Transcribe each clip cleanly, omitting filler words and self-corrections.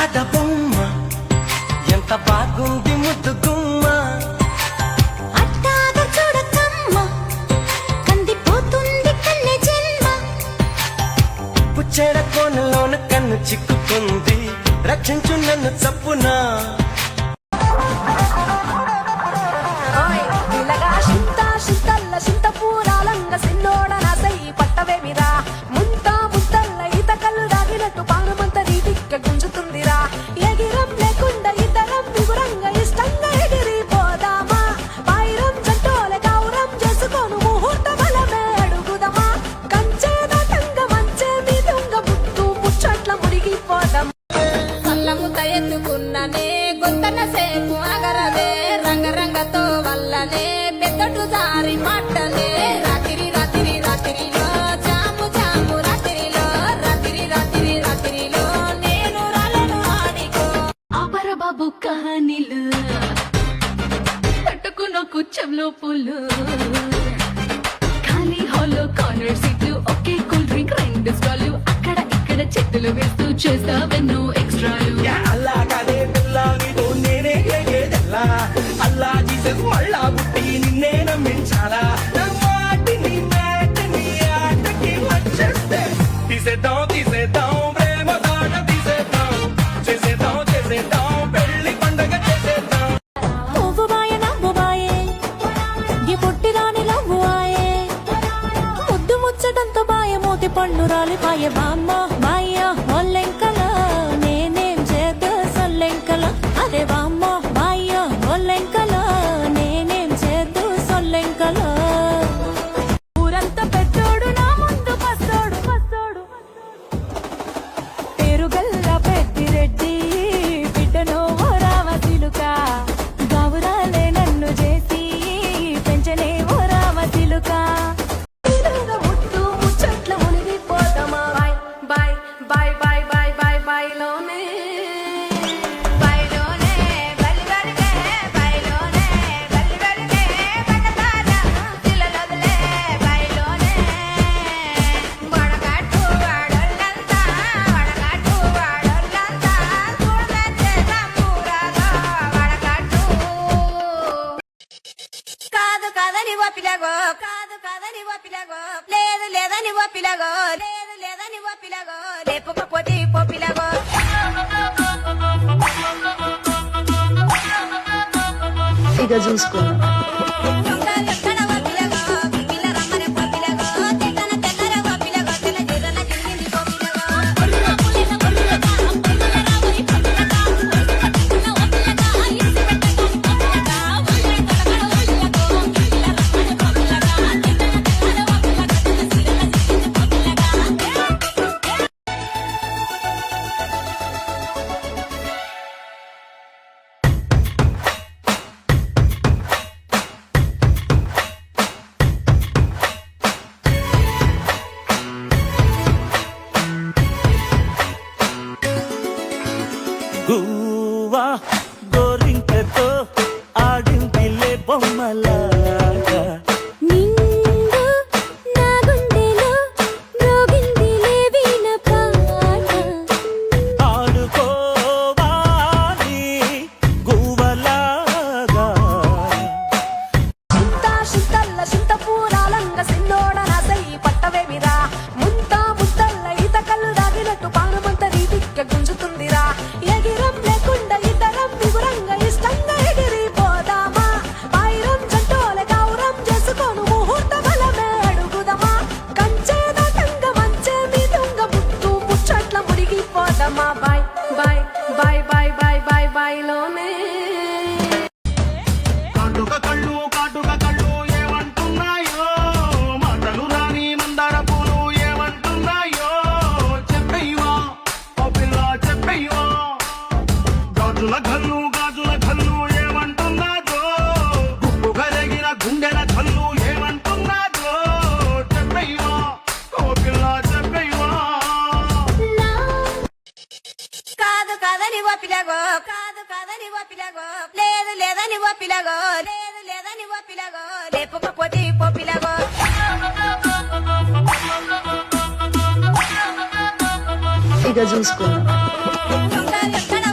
ఆట బొమ్మ ఎంత బాగుంది ముద్దు గుమ్మ అట్టాగ చూడకమ్మ కందిపోతుంది కన్నె జన్మ పుచ్చెడ కోనలోన కన్ను చిక్కుకుంది రక్షించు నన్ను చప్పునా ఎత్తుకున్ననే గొంతన సేపు అగరవే రంగరంగతో వల్లనే పెద్దటు జారి పట్టనే రాత్రి రాత్రి రాత్రిలో జాము జాము రాత్రిలో రాత్రి రాత్రి రాత్రిలో నేను రాలను ఆడికో అపర బాబు కహానీలు పట్టుకున్న కుచ్చంలో పుల్లు ఖాళీ హాల్లో కార్నర్ సీట్లు ఒకే కూల్ డ్రింక్ రెండు స్టాలు అక్కడ ఇక్కడ చెట్టులు వేస్తూ చేస్తావెన్నో ఎక్స్ట్రాలు అల్లా జీసస్ మళ్ళా పుట్టి నిన్నే నమ్మించాలా తీసేద్దాం తీసేద్దాం ప్రేమ దాట తీసేద్దాం చేసేద్దాం చేసేద్దాం పెళ్లి పండగ చేసేద్దాం పువ్వు బాయ నవ్వు బాయే ఈ పొట్టి రాని నవ్వు ఆయే ముద్దు ముచ్చటంత బాయ మూతి పండు రాలి పాయ బామ్మ బాయ్య ఒల్లెంకల నేనేం చేద్దు సొల్లెంకల అదే బామ్మ బాయ్య ఒల్లెంకల నేనేం చేద్దు సొల్లెంకల ఊరంతా పెద్దోడు నా ముందు పస్తోడు పస్తోడు పేరుగల్ల పెద్దిరెడ్డి బిడ్డనో రామతిలుక గౌరాలే నన్ను చేసి పెంచనే ఓ రామతిలుక ముట్టు ముచ్చట్ల మునిగిపోతామా బాయ్ బాయ్ బాయ్ బాయ్ బాయ్ బాయ్ లోనే కాదు కాదని ఓ పిలగో కాదు కాదని ఓ పిలగో లేదు లేదని ఓ పిలగో లేదు లేదని ఓ పిలగో లేపకపోతే పో పిలగో ఇక చూసుకున్నా గువ్వా గోరింకతో ఆడిందిలే బొమ్మలాగా నిండు నా గుండెలో మ్రోగిందిలే వీణ పాట ఆడుకోవాలి గువ్వలాగా చింతల్ల చింతపూరాలంగ సిన్నోడ నాసై పట్టవేమిరా ముంతా ముద్దల్ల ఈత కళ్ళు దాగినట్టు పానమంత రీతిక్క గుంజుతుందిరా ఎగిరం లేకుండా ఇద్దరం విగురంగా ఇష్టంగా ఎగిరిపోదామా పైరం జంటోల గౌరం చేసుకోను ముహూర్త బలమే అడుగుదమా కంచే దాటంగా మంచే మీదుంగ ముట్టు ముచ్చట్ల మురిగిపోదామా బాయ్ బాయ్ బాయ్ బాయ్ బాయ్ బాయ్ బాయ్ లోనే కాటుక కళ్ళు ఏమంటున్నాయో మాటలు రాని మందార పూలు ఏమంటున్నాయో చెప్పయ్యవా ఓ పిల్ల చెప్పయ్యవా గాజుల కళ్ళు ఏమంటున్నాదో గుప్పు కరిగిన గుండెల కళ్ళు ఏమంటున్నాదో చెప్పయ్యవా ఓ పిల్ల చెప్పయ్యవా కాదు కాదని ఓ పిలగో కాదు కాదని ఓ పిలగో లేదు లేదని ఓ పిలగో లేదు లేదని ఓ పిలగో లేపకపోతే పో పిలగో ఇక చూసుకున్నా ఎక్కడ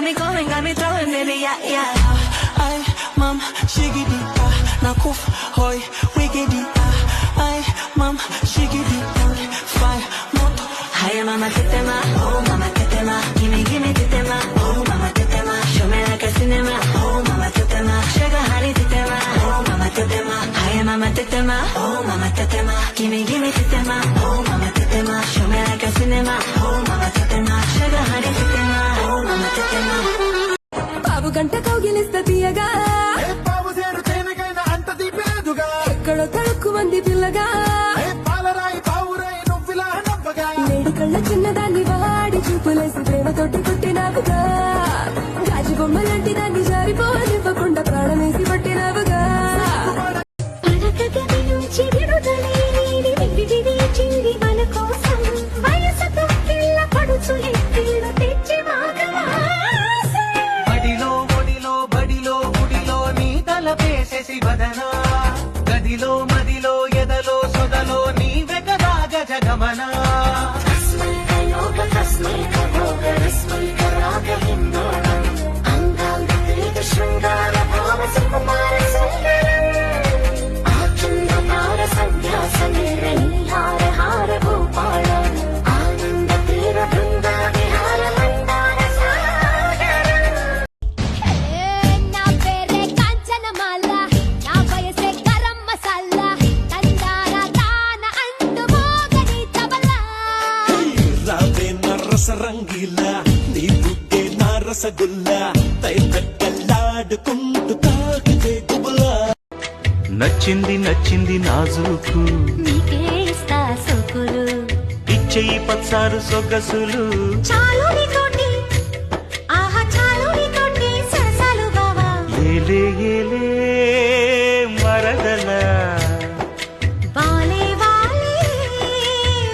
me going, got me throwing, baby, yeah, yeah. Ay, mam, shigidi, na kuf, hoy, wiggity, ay, mam, shigidi, fine, moto. Hi, mama, tetema, oh, mama, tetema, gimme, tetema, oh, mama, tetema, show me like a cinema, oh, mama, tetema, sugar honey, tetema, oh, mama, tetema, hi, mama, tetema, oh, mama, tetema, gimme, tetema, oh, mama, tetema, show me like a cinema, oh, mama, tetema, sugar honey, tetema, oh, mama, tetema. బాబు గంట కౌగిలిస్త తీయగా బాబు చేరు తేనెకైనా అంత తీపేదుగా ఎక్కడో తడుక్కు మంది పిల్లగా పాలరాయి పావురాయి నువ్విలా నవ్వగా నేడి కళ్ళ చిన్నదాన్ని వాడి చూపులేసి ప్రేమతోటి కొట్టినావుగా గాజు బొమ్మలాంటి దాన్ని జారిపోనివ్వకుండా ప్రాణమేసి పట్టినావుగా పడకగది నుంచి విడుదలైన విడిచింది మన కోసం వయసుతో పిల్ల పడుచు ఎత్తిళ్ళు తెచ్చి మాగవాసే బడిలో ఒడిలో బడిలో గుడిలో నీ తలపేసేసి వదనా గదిలో మదిలో ఎదలో సొదలో నీ వెగరాగ జగమనా యోగ తస్మై భోగ రస్మై రాగ హిందోళం అంగాంగ శృంగార భావ సుకుమార సుందరం ఆచంద్రతార సంధ్యా సమీర నీహార హార భూపాళం ఆనంద తీర బృందా విహార మందార సాగరం నా పేరే కాంచనమాల నా వయసే గరం మసాలా తందార తాన అంటు మోగని తబలా రావే నరస రంగీలా నీ బుగ్గే నారసగుల్లా తైతక్కల్లాడుకుంటూ తాకితే గుబులా నచ్చింది నచ్చింది నాజుకు నీకే ఇస్తా సోకులు ఇచ్చేయి పచ్చారు సొగసులు చాలు నీతోటి ఆహా చాలు నీతోటి సరసాలు బావా ఏలే ఏలే మరదలా వాలే వాలే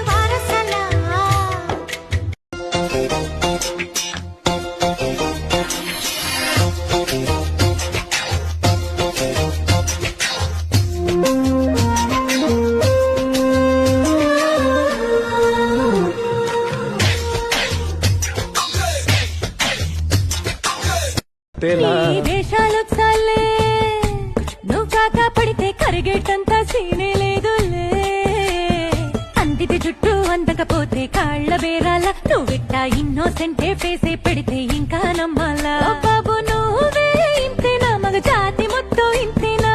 వారసలా ఈ వేషాలు చాలే నువ్వు కాక పడితే కరిగేటంత సీనే లేదులే అందిది జుట్టు అందకపోతే కాళ్ళ బేరాల నువ్విట్ట ఇన్నోసెంటే ఫేసే పెడితే ఇంకా నమ్మాలా ఓ బాబు నువ్వే ఇంతేనా మగ జాతి మొత్తం ఇంతేనా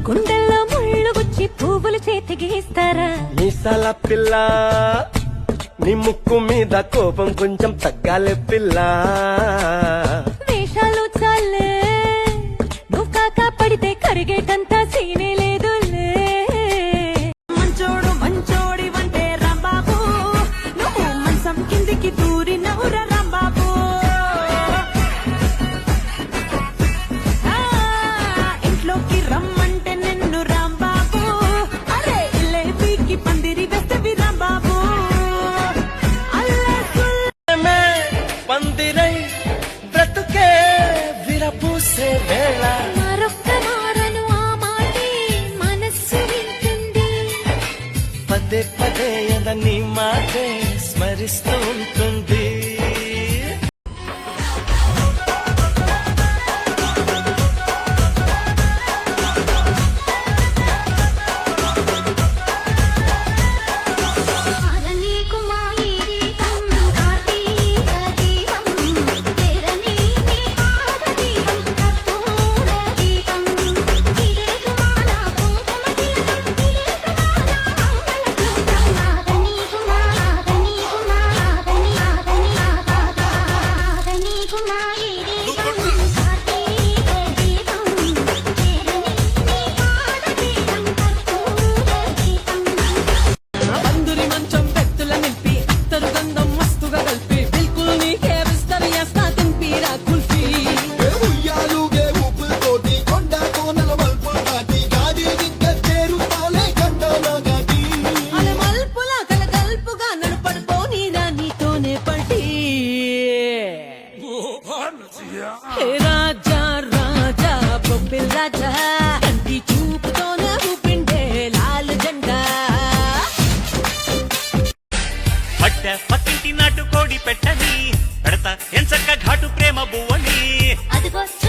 గుండెల్లో ముళ్ళు గుచ్చి పువ్వులు చేతికి ఇస్తారా మీసాల పిల్ల నీ ముక్కు మీద కోపం కొంచెం తగ్గాలే పిల్ల వేషాలు చాలే నువ్వు కాక పడితే కరిగేటంత సీనే లేదులే మంచోడు మంచోడి వంటే రాంబాబు నువ్వు మంచం కిందికి దూరి నవ్వుర రాంబాబు ఇంట్లోకి రమ్మంటే నిన్ను రాంబాబు అరే ఇల్లే పీకి పందిరి వేస్తే రాంబాబు పందిరై బ్రతుకే విరపూసే వేళ మరొక్క మారను ఆ మాటే మనస్సు వింటుంది పదే పదే నీ మాటే స్మరిస్తూ ఉంటుంది ఆరని కుమారి దీపం కార్తీక దీపం తెరని నీ పాద దీపం కర్పూర దీపం ఇదే కుమార కుంకుమ తిలకం ఇదే కుమార మంగళ సూత్రం ఆరని కుమారి దీపం కార్తీక దీపం తెరని నీ పాద దీపం కర్పూర దీపం బందురి మంచం పెట్టుల నింపి అత్తరు గంధం మస్తుగా కలిపి బిల్కుల్ నీకే విస్తరిస్తా తింపిరా కుల్ఫీ ఉయ్యాలుగే ఊపుతోటి కొండ కోనల మల్పు దాటి గాడి దిగ్గ చేరుతాలే గంటల గాటి అలా మల్పులా కలగల్పుగా నడుపడిపోని నీతోనే పడి హే రాజా రాజా బొబ్బిల్ రాజా కంటి చూపుతోనే ఊపిండే లాల్ జెండా పట్ట పక్కింటి నాటు కోడి పెట్టని పెడతా ఎంచక్క ఘాటు ప్రేమ బువ్వని అడుగొస్తు